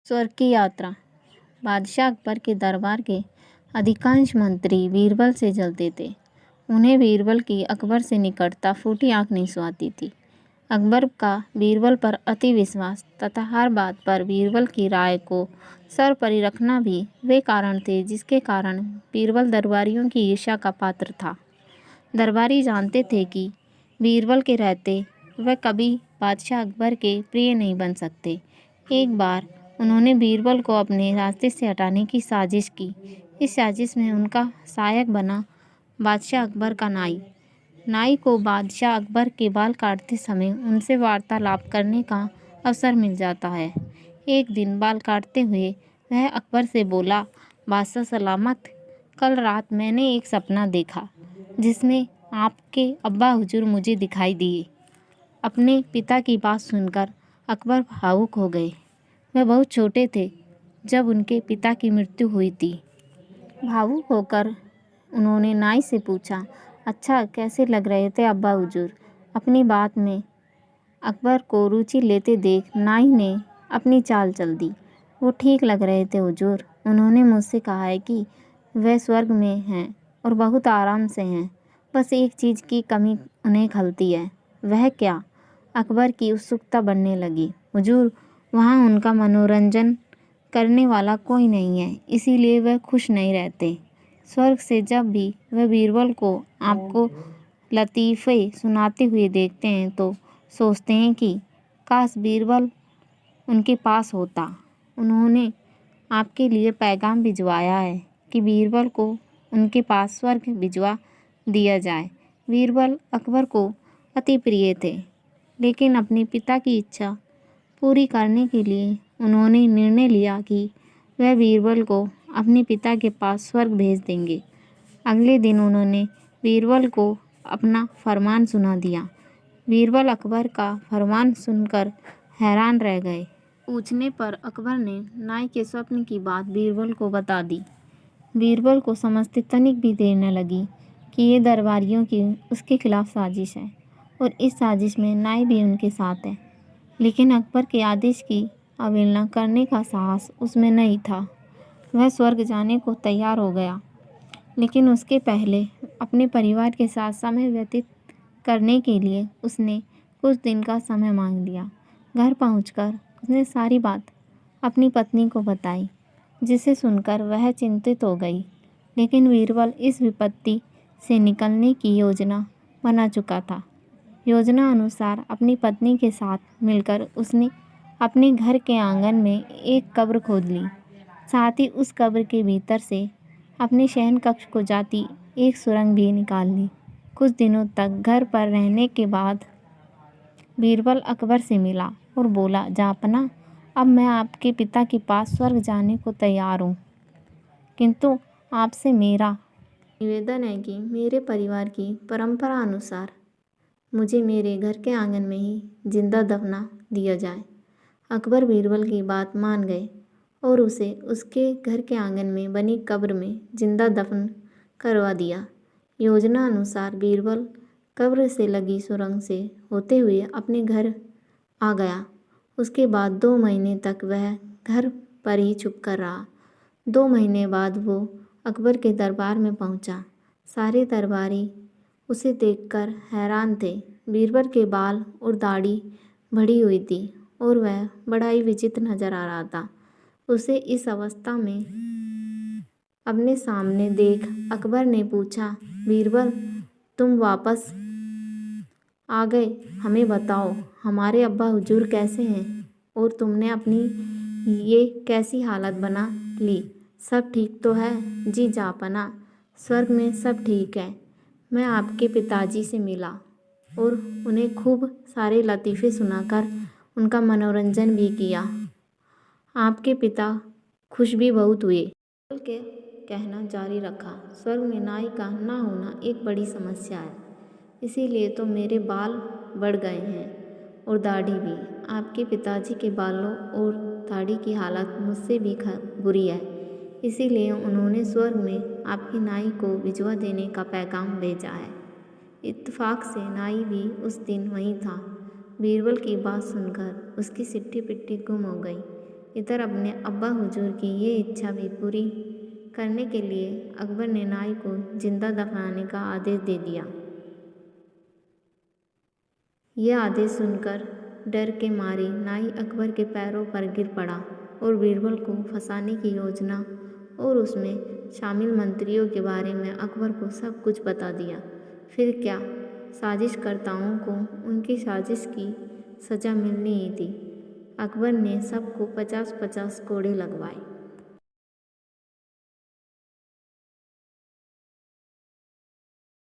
स्वर्ग की यात्रा। बादशाह अकबर के दरबार के अधिकांश मंत्री बीरबल से जलते थे। उन्हें बीरबल की अकबर से निकटता फूटी आंख नहीं सुहाती थी। अकबर का बीरबल पर अति विश्वास तथा हर बात पर बीरबल की राय को सर्वोपरि रखना भी वे कारण थे जिसके कारण बीरबल दरबारियों की ईर्ष्या का पात्र था। दरबारी जानते थे कि बीरबल के रहते वह कभी बादशाह अकबर के प्रिय नहीं बन सकते। एक बार उन्होंने बीरबल को अपने रास्ते से हटाने की साजिश की। इस साजिश में उनका सहायक बना बादशाह अकबर का नाई। नाई को बादशाह अकबर के बाल काटते समय उनसे वार्तालाप करने का अवसर मिल जाता है। एक दिन बाल काटते हुए वह अकबर से बोला, बादशाह सलामत, कल रात मैंने एक सपना देखा जिसमें आपके अब्बा हुजूर मुझे दिखाई दिए। अपने पिता की बात सुनकर अकबर भावुक हो गए। वह बहुत छोटे थे जब उनके पिता की मृत्यु हुई थी। भावुक होकर उन्होंने नाई से पूछा, अच्छा कैसे लग रहे थे अब्बा हुजूर? अपनी बात में अकबर को रुचि लेते देख नाई ने अपनी चाल चल दी। वो ठीक लग रहे थे हुजूर। उन्होंने मुझसे कहा है कि वह स्वर्ग में हैं और बहुत आराम से हैं। बस एक चीज़ की कमी उन्हें खलती है। वह क्या? अकबर की उत्सुकता बढ़ने लगी। हुजूर, वहाँ उनका मनोरंजन करने वाला कोई नहीं है, इसीलिए वह खुश नहीं रहते। स्वर्ग से जब भी वह बीरबल को आपको लतीफ़े सुनाते हुए देखते हैं तो सोचते हैं कि काश बीरबल उनके पास होता। उन्होंने आपके लिए पैगाम भिजवाया है कि बीरबल को उनके पास स्वर्ग भिजवा दिया जाए। बीरबल अकबर को अति प्रिय थे, लेकिन अपने पिता की इच्छा पूरी करने के लिए उन्होंने निर्णय लिया कि वह बीरबल को अपने पिता के पास स्वर्ग भेज देंगे। अगले दिन उन्होंने बीरबल को अपना फरमान सुना दिया। बीरबल अकबर का फरमान सुनकर हैरान रह गए। पूछने पर अकबर ने नाई के स्वप्न की बात बीरबल को बता दी। बीरबल को समझते तनिक भी देर न लगी कि ये दरबारियों की उसके खिलाफ साजिश है और इस साजिश में नाई भी उनके साथ है। लेकिन अकबर के आदेश की अवहेलना करने का साहस उसमें नहीं था। वह स्वर्ग जाने को तैयार हो गया, लेकिन उसके पहले अपने परिवार के साथ समय व्यतीत करने के लिए उसने कुछ दिन का समय मांग लिया। घर पहुंचकर उसने सारी बात अपनी पत्नी को बताई, जिसे सुनकर वह चिंतित हो गई। लेकिन बीरबल इस विपत्ति से निकलने की योजना बना चुका था। योजना अनुसार अपनी पत्नी के साथ मिलकर उसने अपने घर के आंगन में एक कब्र खोद ली। साथ ही उस कब्र के भीतर से अपने शयन कक्ष को जाती एक सुरंग भी निकाल ली। कुछ दिनों तक घर पर रहने के बाद बीरबल अकबर से मिला और बोला, जहाँपनाह, अब मैं आपके पिता के पास स्वर्ग जाने को तैयार हूँ, किंतु आपसे मेरा निवेदन है कि मेरे परिवार की परंपरा अनुसार मुझे मेरे घर के आंगन में ही जिंदा दफना दिया जाए। अकबर बीरबल की बात मान गए और उसे उसके घर के आंगन में बनी कब्र में जिंदा दफन करवा दिया। योजना अनुसार बीरबल कब्र से लगी सुरंग से होते हुए अपने घर आ गया। उसके बाद 2 महीने तक वह घर पर ही छुप कर रहा। 2 महीने बाद वो अकबर के दरबार में पहुंचा। सारे दरबारी उसे देखकर हैरान थे। बीरबल के बाल और दाढ़ी बढ़ी हुई थी और वह बड़ा ही विचित्र नजर आ रहा था। उसे इस अवस्था में अपने सामने देख अकबर ने पूछा, बीरबल, तुम वापस आ गए? हमें बताओ, हमारे अब्बा हुजूर कैसे हैं और तुमने अपनी ये कैसी हालत बना ली? सब ठीक तो है? जी जहाँपनाह, स्वर्ग में सब ठीक है। मैं आपके पिताजी से मिला और उन्हें खूब सारे लतीफ़े सुनाकर उनका मनोरंजन भी किया। आपके पिता खुश भी बहुत हुए। के कहना जारी रखा, स्वर्ग में नाई का ना होना एक बड़ी समस्या है, इसीलिए तो मेरे बाल बढ़ गए हैं और दाढ़ी भी। आपके पिताजी के बालों और दाढ़ी की हालत मुझसे भी बुरी है, इसीलिए उन्होंने स्वर्ग में आपकी नाई को भिजवा देने का पैगाम भेजा है। इत्तेफाक से नाई भी उस दिन वहीं था। बीरबल की बात सुनकर उसकी सिट्टी पिट्टी गुम हो गई। इधर अपने अब्बा हुजूर की ये इच्छा भी पूरी करने के लिए अकबर ने नाई को जिंदा दफनाने का आदेश दे दिया। यह आदेश सुनकर डर के मारे नाई अकबर के पैरों पर गिर पड़ा और बीरबल को फंसाने की योजना और उसमें शामिल मंत्रियों के बारे में अकबर को सब कुछ बता दिया। फिर क्या, साजिशकर्ताओं को उनकी साजिश की सज़ा मिलनी ही थी। अकबर ने सबको 50-50 कोड़े लगवाए।